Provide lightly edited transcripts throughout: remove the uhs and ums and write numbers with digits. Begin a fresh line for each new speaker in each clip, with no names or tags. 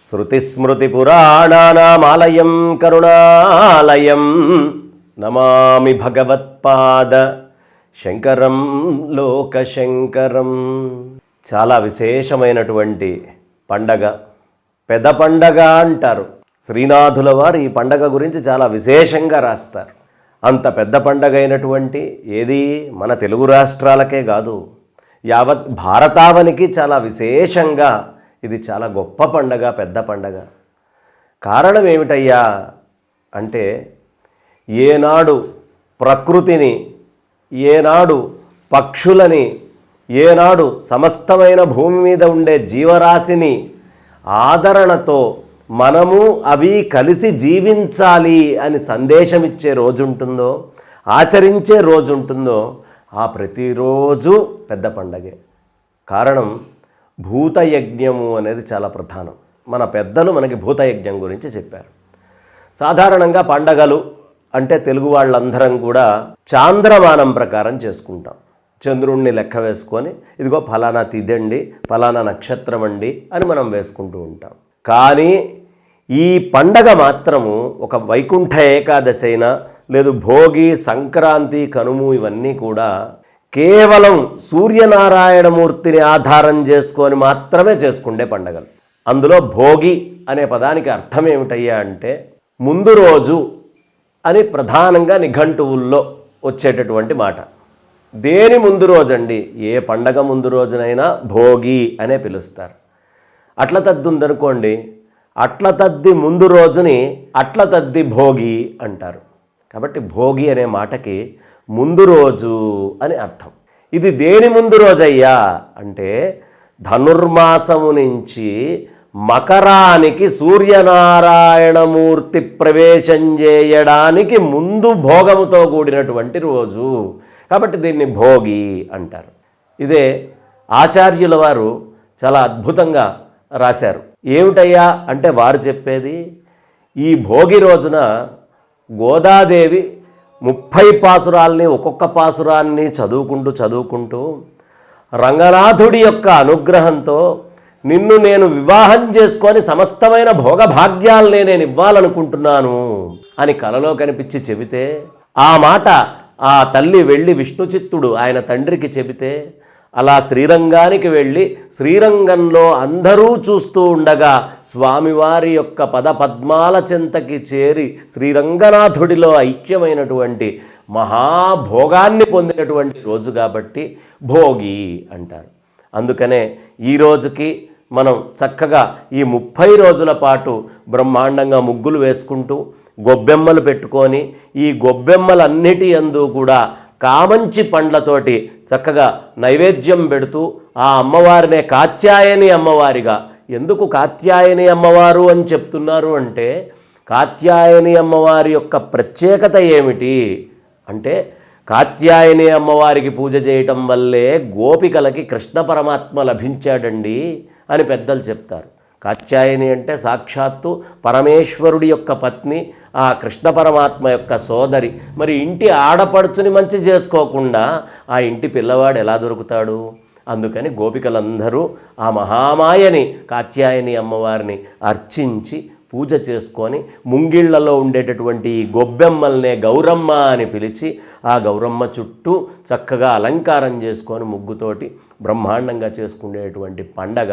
శృతిస్మృతిపురాణానామాలయం కరుణాలయం నమామి భగవత్పాద శంకరం లోకశంకరం. చాలా విశేషమైనటువంటి పండగ, పెద్ద పండగ అంటారు. శ్రీనాథుల వారు ఈ పండగ గురించి చాలా విశేషంగా రాస్తారు. అంత పెద్ద పండగ అయినటువంటి ఏది మన తెలుగు రాష్ట్రాలకే కాదు, యావత్ భారతావనికి చాలా విశేషంగా ఇది చాలా గొప్ప పండగ, పెద్ద పండగ. కారణం ఏమిటయ్యా అంటే, ఏనాడు ప్రకృతిని, ఏనాడు పక్షులని, ఏనాడు సమస్తమైన భూమి మీద ఉండే జీవరాశిని ఆదరణతో మనము అవి కలిసి జీవించాలి అని సందేశం ఇచ్చే రోజు ఉంటుందో, ఆచరించే రోజు ఉంటుందో, ఆ ప్రతిరోజు పెద్ద పండగే. కారణం భూతయజ్ఞము అనేది చాలా ప్రధానం. మన పెద్దలు మనకి భూతయజ్ఞం గురించి చెప్పారు. సాధారణంగా పండగలు అంటే తెలుగు వాళ్ళందరం కూడా చాంద్రమానం ప్రకారం చేసుకుంటాం. చంద్రుణ్ణి లెక్క వేసుకొని ఇదిగో ఫలానా తిథండి, ఫలానా నక్షత్రం అండి అని మనం వేసుకుంటూ ఉంటాం. కానీ ఈ పండగ మాత్రము ఒక వైకుంఠ ఏకాదశి అయినా, లేదు భోగి, సంక్రాంతి, కనుము, ఇవన్నీ కూడా కేవలం సూర్యనారాయణమూర్తిని ఆధారం చేసుకొని మాత్రమే చేసుకుండే పండగలు. అందులో భోగి అనే పదానికి అర్థం ఏమిటయ్యా అంటే, ముందు రోజు అని ప్రధానంగా నిఘంటువుల్లో వచ్చేటటువంటి మాట. దేని ముందు రోజండి? ఏ పండగ ముందు రోజునైనా భోగి అనే పిలుస్తారు. అట్ల తద్ది ఉందనుకోండి, అట్ల తద్ది ముందు రోజుని అట్ల తద్ది భోగి అంటారు. కాబట్టి భోగి అనే మాటకి ముందు రోజు అని అర్థం. ఇది దేని ముందు రోజయ్యా అంటే, ధనుర్మాసము నుంచి మకరానికి సూర్యనారాయణమూర్తి ప్రవేశం చేయడానికి ముందు భోగముతో కూడినటువంటి రోజు. కాబట్టి దీన్ని భోగి అంటారు. ఇదే ఆచార్యుల వారు చాలా అద్భుతంగా రాశారు. ఏమిటయ్యా అంటే, వారు చెప్పేది ఈ భోగి రోజున గోదాదేవి 30 పాసురాల్ని, ఒక్కొక్క పాసురాన్ని చదువుకుంటూ రంగనాథుడి యొక్క అనుగ్రహంతో నిన్ను నేను వివాహం చేసుకొని సమస్తమైన భోగభాగ్యాలనే నేను ఇవ్వాలనుకుంటున్నాను అని కలలో కనిపించి చెబితే, ఆ మాట ఆ తల్లి వెళ్ళి విష్ణుచిత్తుడు ఆయన తండ్రికి చెబితే, అలా శ్రీరంగానికి వెళ్ళి శ్రీరంగంలో అందరూ చూస్తూ ఉండగా స్వామివారి యొక్క పదపద్మాల చెంతకి చేరి శ్రీరంగనాథుడిలో ఐక్యమైనటువంటి మహాభోగాన్ని పొందినటువంటి రోజు కాబట్టి భోగి అంటారు. అందుకనే ఈ రోజుకి మనం చక్కగా ఈ 30 రోజుల పాటు బ్రహ్మాండంగా ముగ్గులు వేసుకుంటూ గొబ్బెమ్మలు పెట్టుకొని, ఈ గొబ్బెమ్మలన్నిటి యందు కూడా కామంచి పండ్లతోటి చక్కగా నైవేద్యం పెడుతూ ఆ అమ్మవారినే కాత్యాయని అమ్మవారిగా, ఎందుకు కాత్యాయని అమ్మవారు అని చెప్తున్నారు అంటే, కాత్యాయని అమ్మవారి యొక్క ప్రత్యేకత ఏమిటి అంటే, కాత్యాయని అమ్మవారికి పూజ చేయటం వల్లే గోపికలకి కృష్ణ పరమాత్మ లభించాడండి అని పెద్దలు చెప్తారు. కాత్యాయని అంటే సాక్షాత్తు పరమేశ్వరుడి యొక్క పత్ని, ఆ కృష్ణ పరమాత్మ యొక్క సోదరి. మరి ఇంటి ఆడపడుచుని మంచి చేసుకోకుండా ఆ ఇంటి పిల్లవాడు ఎలా దొరుకుతాడు? అందుకని గోపికలందరూ ఆ మహామాయని కాత్యాయని అమ్మవారిని అర్చించి పూజ చేసుకొని ముంగిళ్లలో ఉండేటటువంటి ఈ గొబ్బెమ్మల్నే గౌరమ్మ అని పిలిచి ఆ గౌరమ్మ చుట్టూ చక్కగా అలంకారం చేసుకొని ముగ్గుతోటి బ్రహ్మాండంగా చేసుకునేటువంటి పండగ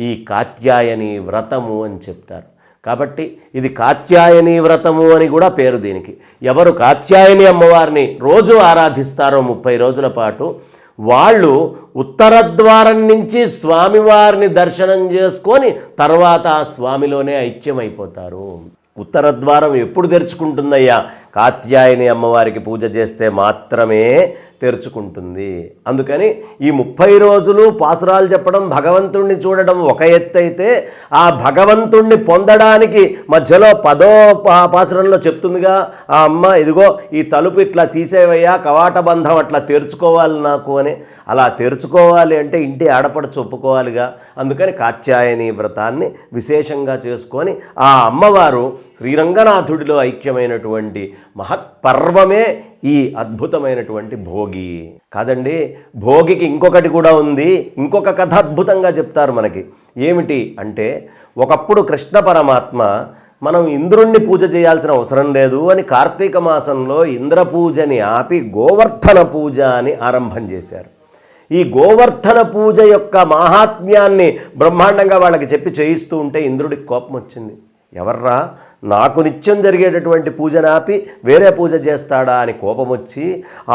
ఈ కాత్యాయని వ్రతము అని చెప్తారు. కాబట్టి ఇది కాత్యాయని వ్రతము అని కూడా పేరు దీనికి. ఎవరు కాత్యాయని అమ్మవారిని రోజు ఆరాధిస్తారో 30 రోజుల పాటు, వాళ్ళు ఉత్తరద్వారం నుంచి స్వామివారిని దర్శనం చేసుకొని తర్వాత ఆ స్వామిలోనే ఐక్యమైపోతారు. ఉత్తరద్వారం ఎప్పుడు తెరుచుకుంటుందయ్యా? కాత్యాయని అమ్మవారికి పూజ చేస్తే మాత్రమే తెరుచుకుంటుంది. అందుకని ఈ 30 రోజులు పాసురాలు చెప్పడం, భగవంతుణ్ణి చూడడం ఒక ఎత్తు అయితే, ఆ భగవంతుణ్ణి పొందడానికి మధ్యలో 10వ పాసురంలో చెప్తుందిగా ఆ అమ్మ, ఇదిగో ఈ తలుపు ఇట్లా తీసేవయ్యా, కవాట బంధం అట్లా తెరుచుకోవాలి నాకు అని. అలా తెరుచుకోవాలి అంటే ఇంటి ఆడపడుచు ఒప్పుకోవాలిగా. అందుకని కాత్యాయని వ్రతాన్ని విశేషంగా చేసుకొని ఆ అమ్మవారు శ్రీరంగనాథుడిలో ఐక్యమైనటువంటి మహత్పర్వమే ఈ అద్భుతమైనటువంటి భోగి. కాదండి, భోగికి ఇంకొకటి కూడా ఉంది. ఇంకొక కథ అద్భుతంగా చెప్తారు మనకి. ఏమిటి అంటే, ఒకప్పుడు కృష్ణ పరమాత్మ మనం ఇంద్రుణ్ణి పూజ చేయాల్సిన అవసరం లేదు అని కార్తీక మాసంలో ఇంద్ర పూజని ఆపి గోవర్ధన పూజ అని ఆరంభం చేశారు. ఈ గోవర్ధన పూజ యొక్క మాహాత్మ్యాన్ని బ్రహ్మాండంగా వాళ్ళకి చెప్పి చేయిస్తూ ఉంటే ఇంద్రుడికి కోపం వచ్చింది. ఎవర్రా నాకు నిత్యం జరిగేటటువంటి పూజను ఆపి వేరే పూజ చేస్తాడా అని కోపం వచ్చి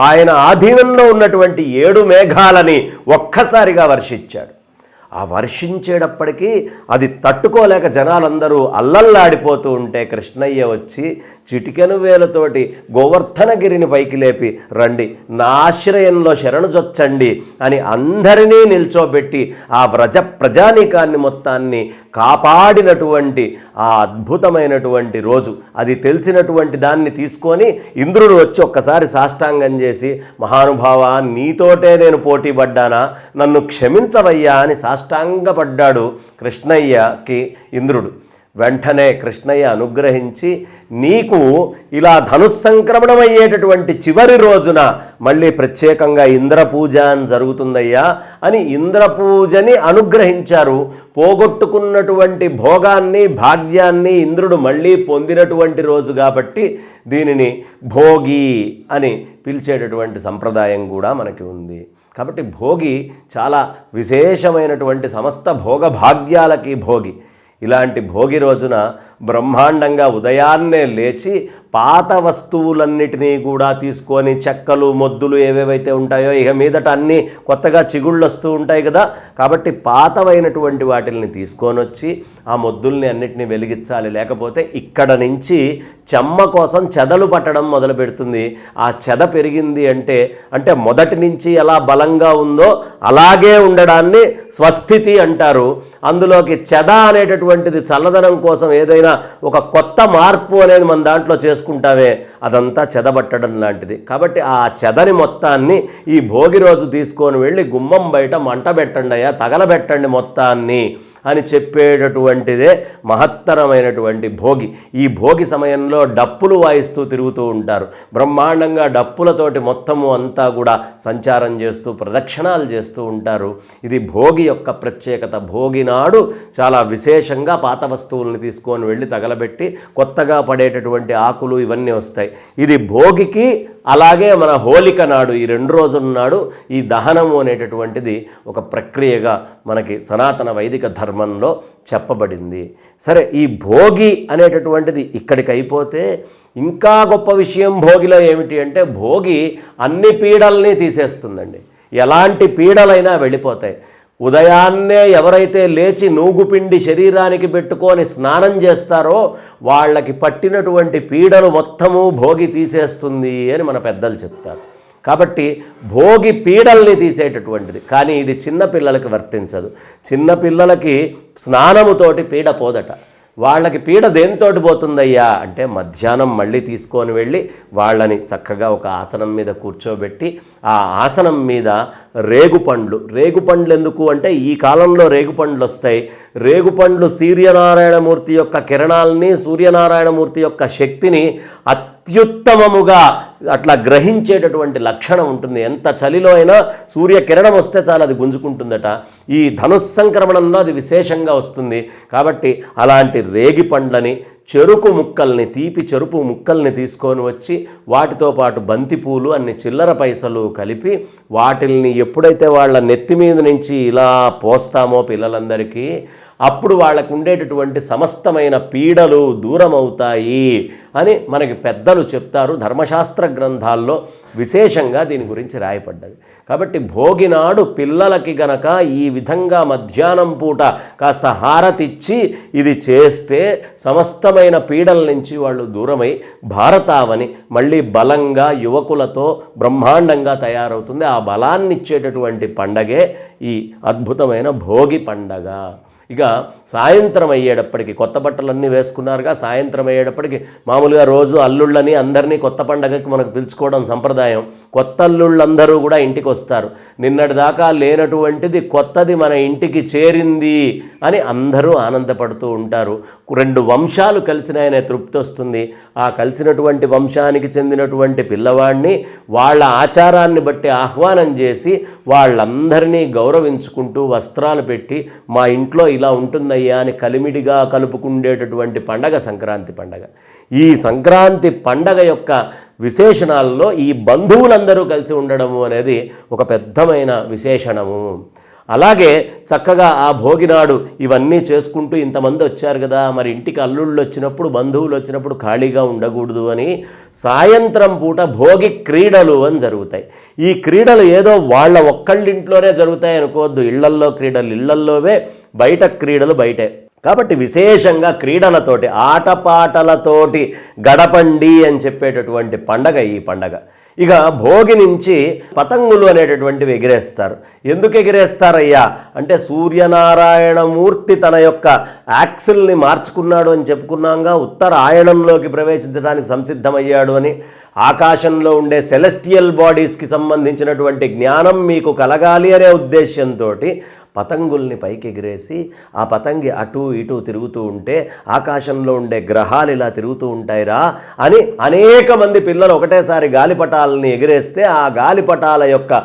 ఆయన ఆధీనంలో ఉన్నటువంటి 7 మేఘాలని ఒక్కసారిగా వర్షించాడు. ఆ వర్షించేటప్పటికీ అది తట్టుకోలేక జనాలందరూ అల్లల్లాడిపోతూ ఉంటే కృష్ణయ్య వచ్చి చిటికెను వేలతోటి గోవర్ధనగిరిని పైకి లేపి, రండి నా ఆశ్రయంలో శరణుజొచ్చండి అని అందరినీ నిల్చోబెట్టి ఆ ప్రజానీకాన్ని మొత్తాన్ని కాపాడినటువంటి ఆ అద్భుతమైనటువంటి రోజు. అది తెలిసినటువంటి దాన్ని తీసుకొని ఇంద్రుడు వచ్చి ఒక్కసారి సాష్టాంగం చేసి, మహానుభావ నీతోటే నేను పోటీ పడ్డానా, నన్ను క్షమించవయ్యా అని సాష్టాంగపడ్డాడు కృష్ణయ్యకి ఇంద్రుడు. వెంటనే కృష్ణయ్య అనుగ్రహించి, నీకు ఇలా ధనుస్సంక్రమణం అయ్యేటటువంటి చివరి రోజున మళ్ళీ ప్రత్యేకంగా ఇంద్రపూజ అని జరుగుతుందయ్యా అని ఇంద్రపూజని అనుగ్రహించారు. పోగొట్టుకున్నటువంటి భోగాన్ని భాగ్యాన్ని ఇంద్రుడు మళ్ళీ పొందినటువంటి రోజు కాబట్టి దీనిని భోగి అని పిలిచేటటువంటి సంప్రదాయం కూడా మనకి ఉంది. కాబట్టి భోగి చాలా విశేషమైనటువంటి సమస్త భోగభాగ్యాలకి భోగి. ఇలాంటి భోగి రోజున బ్రహ్మాండంగా ఉదయాన్నే లేచి పాత వస్తువులన్నిటినీ కూడా తీసుకొని, చెక్కలు మొద్దులు ఏవేవైతే ఉంటాయో ఇక మీదట అన్నీ కొత్తగా చిగుళ్ళు వస్తూ ఉంటాయి కదా, కాబట్టి పాతవైనటువంటి వాటిని తీసుకొని వచ్చి ఆ మొద్దుల్ని అన్నిటినీ వెలిగించాలి. లేకపోతే ఇక్కడ నుంచి చెమ్మ కోసం చెదలు పట్టడం మొదలు పెడుతుంది. ఆ చెద పెరిగింది అంటే మొదటి నుంచి ఎలా బలంగా ఉందో అలాగే ఉండడాన్ని స్వస్థితి అంటారు. అందులోకి చెద అనేటటువంటిది చల్లదనం కోసం ఏదైనా ఒక కొత్త మార్పు అనేది మన దాంట్లో చేసుకుంటామే, అదంతా చెదబట్టడం లాంటిది. కాబట్టి ఆ చెదని మొత్తాన్ని ఈ భోగి రోజు తీసుకొని వెళ్ళి గుమ్మం బయట మంట పెట్టండి అయ్యా, తగలబెట్టండి మొత్తాన్ని అని చెప్పేటటువంటిదే మహత్తరమైనటువంటి భోగి. ఈ భోగి సమయంలో డప్పులు వాయిస్తూ తిరుగుతూ ఉంటారు. బ్రహ్మాండంగా డప్పులతోటి మొత్తము అంతా కూడా సంచారం చేస్తూ ప్రదక్షిణాలు చేస్తూ ఉంటారు. ఇది భోగి యొక్క ప్రత్యేకత. భోగి నాడు చాలా విశేషంగా పాత వస్తువుల్ని తీసుకొని వెళ్ళి తగలబెట్టి కొత్తగా పడేటటువంటి ఆకులు ఇవన్నీ వస్తాయి. ఇది భోగికి, అలాగే మన హోలిక నాడు, ఈ 2 రోజుల నాడు ఈ దహనము అనేటటువంటిది ఒక ప్రక్రియగా మనకి సనాతన వైదిక ధర్మంలో చెప్పబడింది. సరే, ఈ భోగి అనేటటువంటిది ఇక్కడికి అయిపోతే ఇంకా గొప్ప విషయం భోగిలో ఏమిటి అంటే, భోగి అన్ని పీడల్ని తీసేస్తుందండి. ఎలాంటి పీడలైనా వెళ్ళిపోతాయి. ఉదయాన్నే ఎవరైతే లేచి నూగుపిండి శరీరానికి పెట్టుకొని స్నానం చేస్తారో వాళ్ళకి పట్టినటువంటి పీడలు మొత్తము భోగి తీసేస్తుంది అని మన పెద్దలు చెప్తారు. కాబట్టి భోగి పీడల్ని తీసేటటువంటిది. కానీ ఇది చిన్నపిల్లలకి వర్తించదు. చిన్నపిల్లలకి స్నానముతోటి పీడ పోదట. వాళ్ళకి పీడ దేనితోటి పోతుందయ్యా అంటే, మధ్యాహ్నం మళ్ళీ తీసుకొని వెళ్ళి వాళ్ళని చక్కగా ఒక ఆసనం మీద కూర్చోబెట్టి ఆ ఆసనం మీద రేగుపండ్లు ఎందుకు అంటే, ఈ కాలంలో రేగుపండ్లు వస్తాయి. రేగుపండ్లు సూర్యనారాయణమూర్తి యొక్క కిరణాలని, సూర్యనారాయణమూర్తి యొక్క శక్తిని అత్యుత్తమముగా అట్లా గ్రహించేటటువంటి లక్షణం ఉంటుంది. ఎంత చలిలో అయినా సూర్యకిరణం వస్తే చాలా అది గుంజుకుంటుందట. ఈ ధనుస్సంక్రమణంలో అది విశేషంగా వస్తుంది. కాబట్టి అలాంటి రేగి పండ్లని, చెరుకు ముక్కల్ని, తీపి చెరుపు ముక్కల్ని తీసుకొని వచ్చి వాటితో పాటు బంతిపూలు అన్ని చిల్లర పైసలు కలిపి వాటిల్ని ఎప్పుడైతే వాళ్ళ నెత్తి మీద నుంచి ఇలా పోస్తామో పిల్లలందరికీ, అప్పుడు వాళ్ళకు ఉండేటటువంటి సమస్తమైన పీడలు దూరమవుతాయి అని మనకి పెద్దలు చెప్తారు. ధర్మశాస్త్ర గ్రంథాల్లో విశేషంగా దీని గురించి రాయపడ్డది. కాబట్టి భోగి నాడు పిల్లలకి గనక ఈ విధంగా మధ్యాహ్నం పూట కాస్త హారతిచ్చి ఇది చేస్తే సమస్తమైన పీడల నుంచి వాళ్ళు దూరమై భారతావని మళ్ళీ బలంగా యువకులతో బ్రహ్మాండంగా తయారవుతుంది. ఆ బలాన్ని ఇచ్చేటటువంటి పండగే ఈ అద్భుతమైన భోగి పండగ. ఇక సాయంత్రం అయ్యేటప్పటికి కొత్త బట్టలన్నీ వేసుకున్నారుగా, సాయంత్రం అయ్యేటప్పటికి మామూలుగా రోజు అల్లుళ్ళని అందరినీ కొత్త పండగకి మనకు పిలుచుకోవడం సంప్రదాయం. కొత్త అల్లుళ్ళందరూ కూడా ఇంటికి వస్తారు. నిన్నటి దాకా లేనటువంటిది కొత్తది మన ఇంటికి చేరింది అని అందరూ ఆనందపడుతూ ఉంటారు. 2 వంశాలు కలిసినాయనే తృప్తి వస్తుంది. ఆ కలిసినటువంటి వంశానికి చెందినటువంటి పిల్లవాడిని వాళ్ళ ఆచారాన్ని బట్టి ఆహ్వానం చేసి వాళ్ళందరినీ గౌరవించుకుంటూ వస్త్రాలు పెట్టి, మా ఇంట్లో ఇలా ఉంటుందయ్యా అని కలిమిడిగా కలుపుకుండేటటువంటి పండగ సంక్రాంతి పండగ. ఈ సంక్రాంతి పండగ యొక్క విశేషణాల్లో ఈ బంధువులందరూ కలిసి ఉండడము అనేది ఒక పెద్దమైన విశేషణము. అలాగే చక్కగా ఆ భోగినాడు ఇవన్నీ చేసుకుంటూ ఇంతమంది వచ్చారు కదా, మరి ఇంటికి అల్లుళ్ళు వచ్చినప్పుడు బంధువులు వచ్చినప్పుడు ఖాళీగా ఉండకూడదు అని సాయంత్రం పూట భోగి క్రీడలు అని జరుగుతాయి. ఈ క్రీడలు ఏదో వాళ్ళ ఒక్కళ్ళింట్లోనే జరుగుతాయి అనుకోవద్దు. ఇళ్లల్లో క్రీడలు ఇళ్లల్లోవే, బయట క్రీడలు బయటే. కాబట్టి విశేషంగా క్రీడలతోటి ఆటపాటలతోటి గడపండి అని చెప్పేటటువంటి పండగ ఈ పండగ. ఇక భోగి నుంచి పతంగులు అనేటటువంటివి ఎగిరేస్తారు. ఎందుకు ఎగిరేస్తారయ్యా అంటే సూర్యనారాయణమూర్తి తన యొక్క యాక్సిల్ని మార్చుకున్నాడు అని చెప్పుకున్నాంగా, ఉత్తరాయణంలోకి ప్రవేశించడానికి సంసిద్ధమయ్యాడు అని. ఆకాశంలో ఉండే సెలెస్టియల్ బాడీస్కి సంబంధించినటువంటి జ్ఞానం మీకు కలగాలి అనే ఉద్దేశంతో పతంగుల్ని పైకి ఎగిరేసి ఆ పతంగి అటు ఇటు తిరుగుతూ ఉంటే ఆకాశంలో ఉండే గ్రహాలు ఇలా తిరుగుతూ ఉంటాయిరా అని అనేక మంది పిల్లలు ఒకటేసారి గాలిపటాలని ఎగిరేస్తే ఆ గాలిపటాల యొక్క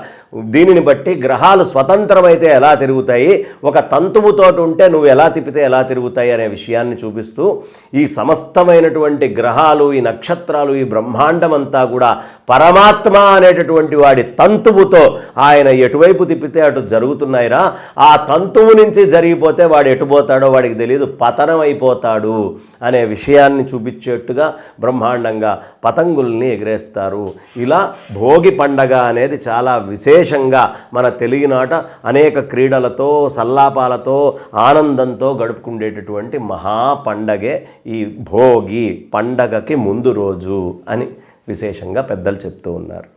దీనిని బట్టి గ్రహాలు స్వతంత్రమైతే ఎలా తిరుగుతాయి, ఒక తంతువుతో ఉంటే నువ్వు ఎలా తిప్పితే ఎలా తిరుగుతాయి అనే విషయాన్ని చూపిస్తూ ఈ సమస్తమైనటువంటి గ్రహాలు, ఈ నక్షత్రాలు, ఈ బ్రహ్మాండం అంతా కూడా పరమాత్మ అనేటటువంటి వాడి తంతువుతో ఆయన ఎటువైపు తిప్పితే అటు జరుగుతున్నాయిరా. ఆ తంతువు నుంచి జరిగిపోతే వాడు ఎటుపోతాడో వాడికి తెలియదు, పతనం అయిపోతాడు అనే విషయాన్ని చూపించేట్టుగా బ్రహ్మాండంగా పతంగుల్ని ఎగిరేస్తారు. ఇలా భోగి పండగ అనేది చాలా విశేషంగా మన తెలుగునాట అనేక క్రీడలతో, సల్లాపాలతో, ఆనందంతో గడుపుకుండేటటువంటి మహా పండగే ఈ భోగి పండగకి ముందు రోజు అని విశేషంగా పెద్దలు చెప్తూ ఉన్నారు.